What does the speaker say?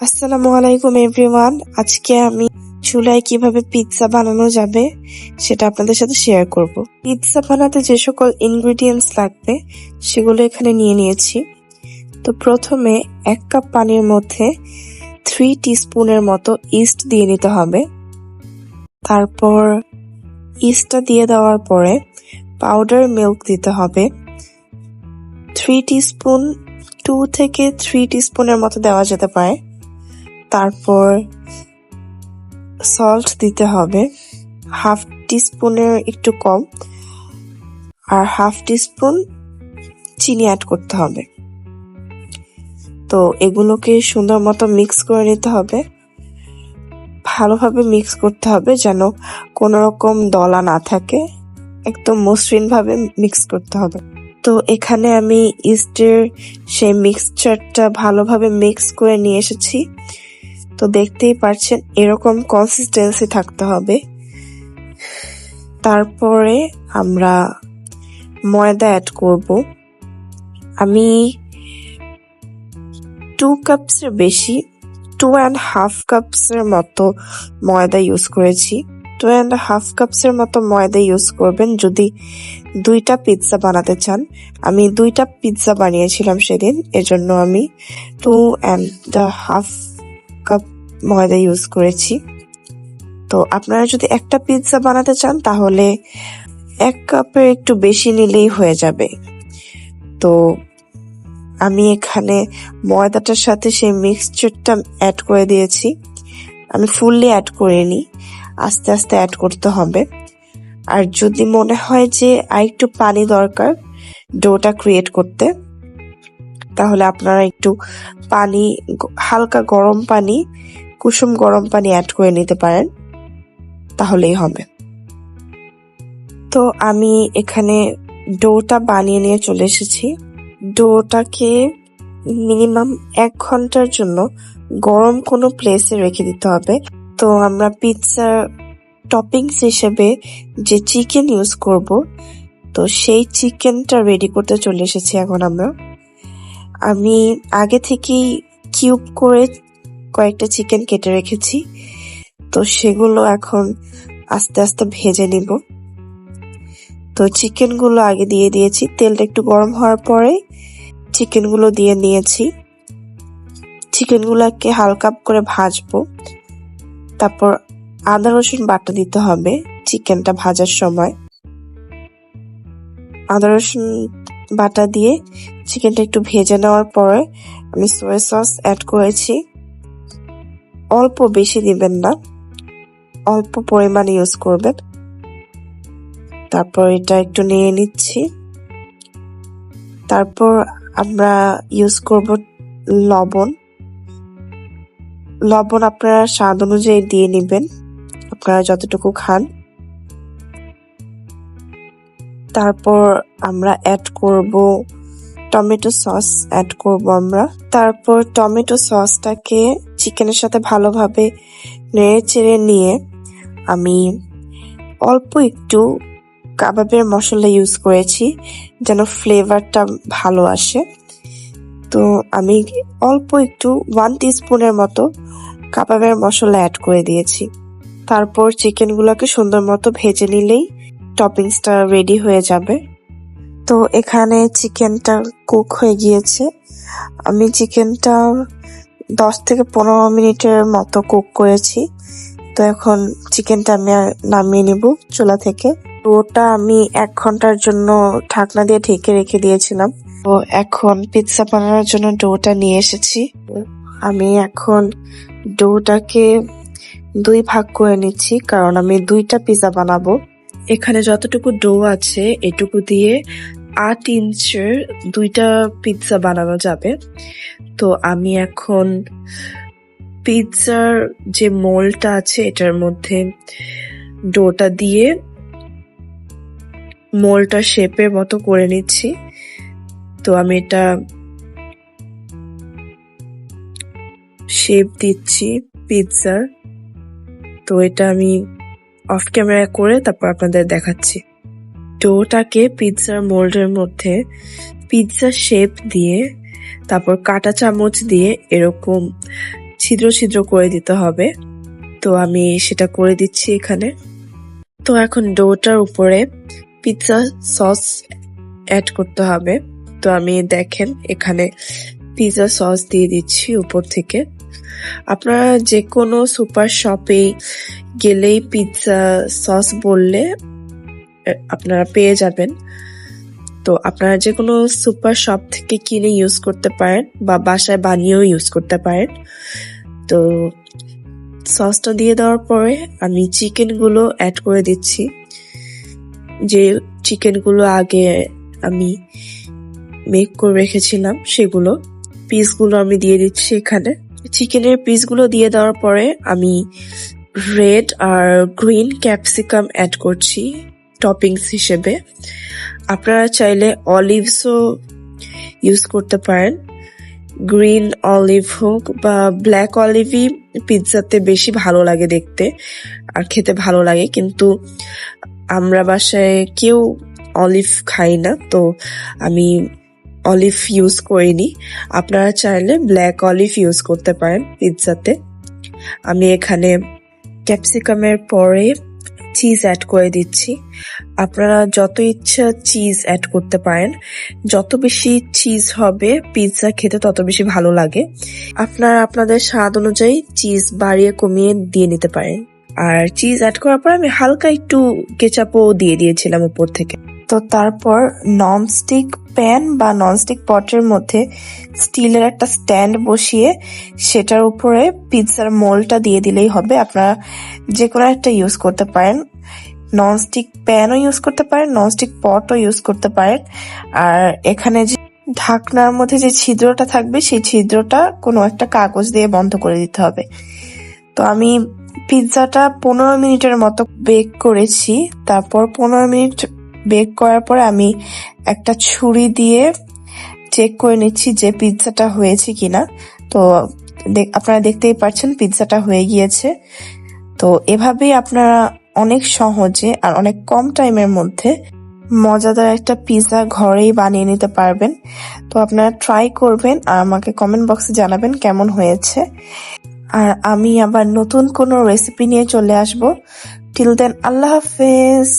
আসসালামু আলাইকুম এভরিওয়ান। আজকে আমি চুলায় কিভাবে পিৎজা বানানো যাবে সেটা আপনাদের সাথে শেয়ার করব। পিৎজা বানাতে যে সকল ইনগ্রেডিয়েন্টস লাগবে সেগুলো এখানে নিয়ে নিয়েছি। তো প্রথমে 1 কাপ পানির মধ্যে 3 টিস্পুনের মতো ইস্ট দিয়ে নিতে হবে। তারপর ইস্টটা দিয়ে দেওয়ার পরে পাউডার মিল্ক দিতে হবে 3 টিস্পুন, 2 থেকে 3 টিস্পুনের মতো দেওয়া যেতে পারে। তারপর সল্ট দিতে হবে হাফ টিস্পুনের একটু কম, আর হাফ টিস্পুন চিনি অ্যাড করতে হবে। তো এগুলোকে সুন্দর মতো মিক্স করে নিতে হবে, ভালোভাবে মিক্স করতে হবে যেন কোনো রকম দলা না থাকে, একদম মসৃণ ভাবে মিক্স করতে হবে। তো এখানে আমি ইস্টের সেই মিক্সচারটা ভালোভাবে মিক্স করে নিয়ে এসেছি। তো দেখতেই পাচ্ছেন এরকম কনসিস্টেন্সি থাকতে হবে। তারপরে আমরা ময়দা অ্যাড করব। আমি 2 কাপসের বেশি 2.5 কাপসের মতো ময়দা ইউজ করেছি। 2.5 কাপসের মতো ময়দা ইউজ করবেন যদি 2টা পিৎজা বানাতে চান। আমি 2টা পিৎজা বানিয়েছিলাম সেদিন, এজন্য আমি 2.5 কাপ ময়দা ইউজ করেছি। তো আপনারা যদি একটা পিৎজা বানাতে চান তাহলে 1 কাপের একটু বেশি নিলেই হয়ে যাবে। তো আমি এখানে ময়দাটার সাথে সেই মিক্সচারটা অ্যাড করে দিয়েছি। আমি ফুললি অ্যাড করিনি, আস্তে আস্তে অ্যাড করতে হবে। আর যদি মনে হয় যে আরেকটু পানি দরকার ডোটা ক্রিয়েট করতে, তাহলে আপনারা একটু পানি, হালকা গরম পানি, কুসুম গরম পানি অ্যাড করে নিতে পারেন, তাহলেই হবে। তো আমি এখানে ডোটা বানিয়ে নিয়ে চলে এসেছি। ডোটাকে মিনিমাম 1 ঘন্টার জন্য গরম কোনো প্লেসে রেখে দিতে হবে। তো আমরা পিৎজার টপিংস হিসেবে যে চিকেন ইউজ করব, তো সেই চিকেনটা রেডি করতে চলে এসেছি এখন আমরা। আমি আগে থেকেই কিউব করে কয়েকটা চিকেন কেটে রেখেছি, তো সেগুলো এখন আস্তে আস্তে ভেজে নিব। তো চিকেনগুলো আগে দিয়ে দিয়েছি, তেলটা একটু গরম হওয়ার পরে চিকেনগুলো দিয়ে নিয়েছি। চিকেনগুলোকে হালকা করে ভাজবো। তারপর আদা রসুন বাটা দিতে হবে চিকেনটা ভাজার সময়। আদা রসুন বাটা দিয়ে চিকেনটা একটু ভেজে নেওয়ার পরে আমি সয়া সস অ্যাড করেছি। অল্প, বেশি দিবেন না, অল্প পরিমাণে ইউজ করবেন। তারপর এটা একটু নিয়ে নিচ্ছি। তারপর আমরা ইউজ করব লবণ। লবণ আপনারা স্বাদ অনুযায়ী দিয়ে নিবেন, আপনারা যতটুকু খান। তারপর আমরা অ্যাড করব টমেটো সস অ্যাড করব আমরা। তারপর টমেটো সসটাকে চিকেনের সাথে ভালোভাবে নেড়ে চেড়ে নিয়ে আমি অল্প একটু কাবাবের মশলা ইউজ করেছি যেন ফ্লেভারটা ভালো আসে। তো আমি অল্প একটু 1 টিস্পুনের মতো কাবাবের মশলা অ্যাড করে দিয়েছি। তারপর চিকেনগুলোকে সুন্দর মতো ভেজে নিলেই টপিংসটা রেডি হয়ে যাবে। তো এখানে চিকেনটা কুক হয়ে গিয়েছে। আমি চিকেনটা 10 থেকে 15 মিনিটের মতো কুক করেছি। তো এখন চিকেনটা আমি নামিয়ে নিব চুলা থেকে। ওটা আমি 1 ঘন্টার জন্য ঢাকনা দিয়ে ঢেকে রেখে দিয়েছিলাম। তো এখন পিৎজা বানানোর জন্য ডোটা নিয়ে এসেছি। আমি এখন ডোটাকে 2 ভাগ করে নিচ্ছি, কারণ আমি 2টা পিৎজা বানাবো। এখানে যতটুকু ডো আছে এটুকু দিয়ে 8 ইঞ্চের 2টা পিৎজা বানানো যাবে। তো আমি এখন পিৎজার যে মোল্ডটা আছে এটার মধ্যে ডোটা দিয়ে মোল্ডটা শেপের মতো করে নিচ্ছি। তো আমি এটা শেপ দিচ্ছি পিৎজার। তো এটা আমি অফ ক্যামেরা করে তারপর আপনাদের দেখাচ্ছি। ডোটাকে পিৎজার মোল্ডের মধ্যে পিৎজা শেপ দিয়ে তারপর কাঁটা চামচ দিয়ে এরকম ছিদ্র ছিদ্র করে দিতে হবে। তো আমি সেটা করে দিচ্ছি এখানে। তো এখন ডোটার উপরে পিৎজা সস অ্যাড করতে হবে। তো আমি দেখেন এখানে পিৎজা সস দিয়ে দিচ্ছি উপর থেকে। আপনারা যে কোনো সুপার শপে গেলেই পিৎজা সস বললে আপনারা পেয়ে যাবেন। তো আপনারা যে কোনো সুপার শপ থেকে কিনে ইউজ করতে পারেন বা বাসায় বানিয়েও ইউজ করতে পারেন। তো সসটা দিয়ে দেওয়ার পরে আমি চিকেনগুলো অ্যাড করে দিচ্ছি। যে চিকেনগুলো আগে আমি মেক করে রেখেছিলাম সেগুলো পিসগুলো আমি দিয়ে দিচ্ছি এখানে। চিকেনের পিসগুলো দিয়ে দেওয়ার পরে আমি রেড আর গ্রিন ক্যাপসিকাম অ্যাড করছি টপিংস হিসেবে। আপনারা চাইলে অলিভসও ইউজ করতে পারেন। গ্রিন অলিভ হোক বা ব্ল্যাক অলিভই পিৎজাতে বেশি ভালো লাগে দেখতে আর খেতে ভালো লাগে, কিন্তু আমরা বাসায় কেউ অলিভ খাই না, তো আমি অলিভ ইউজ করিনি। আপনারা চাইলে ব্ল্যাক অলিভ ইউজ করতে পারেন পিৎজাতে। আমি এখানে ক্যাপসিকামের পরে চিজ অ্যাড করে দিচ্ছি। আপনারা যত ইচ্ছা চিজ অ্যাড করতে পারেন। যত বেশি চিজ হবে পিৎজা খেতে তত বেশি ভালো লাগে। আপনারা আপনাদের স্বাদ অনুযায়ী চিজ বাড়িয়ে কমিয়ে দিয়ে নিতে পারেন। আর চিজ অ্যাড করার পর আমি হালকা একটু কেচাপও দিয়ে দিয়েছিলাম উপর থেকে। তো তারপর ননস্টিক প্যান বা ননস্টিক পটের মধ্যে স্টিলের একটা স্ট্যান্ড বসিয়ে সেটার উপরে পিৎজার মোলটা দিয়ে দিলেই হবে। আপনারা যে কোনো একটা ইউজ করতে পারেন, ননস্টিক প্যানও ইউজ করতে পারেন, ননস্টিক পটও ইউজ করতে পারেন। আর এখানে যে ঢাকনার মধ্যে যে ছিদ্রটা থাকবে সেই ছিদ্রটা কোনো একটা কাগজ দিয়ে বন্ধ করে দিতে হবে। তো আমি পিৎজাটা 15 মিনিটের মতো বেক করেছি। তারপর 15 মিনিট বেক করার পরে আমি একটা ছুরি দিয়ে চেক করে নিচ্ছি যে পিৎজাটা হয়েছে কিনা। তো আপনারা দেখতেই পাচ্ছেন পিৎজাটা হয়ে গিয়েছে। তো এভাবেই আপনারা অনেক সহজে আর অনেক কম টাইমের মধ্যে মজাদার একটা পিৎজা ঘরেই বানিয়ে নিতে পারবেন। তো আপনারা ট্রাই করবেন আর আমাকে কমেন্ট বক্সে জানাবেন কেমন হয়েছে। আর আমি আবার নতুন কোনো রেসিপি নিয়ে চলে আসবো। টিল দেন আল্লাহ হাফেজ।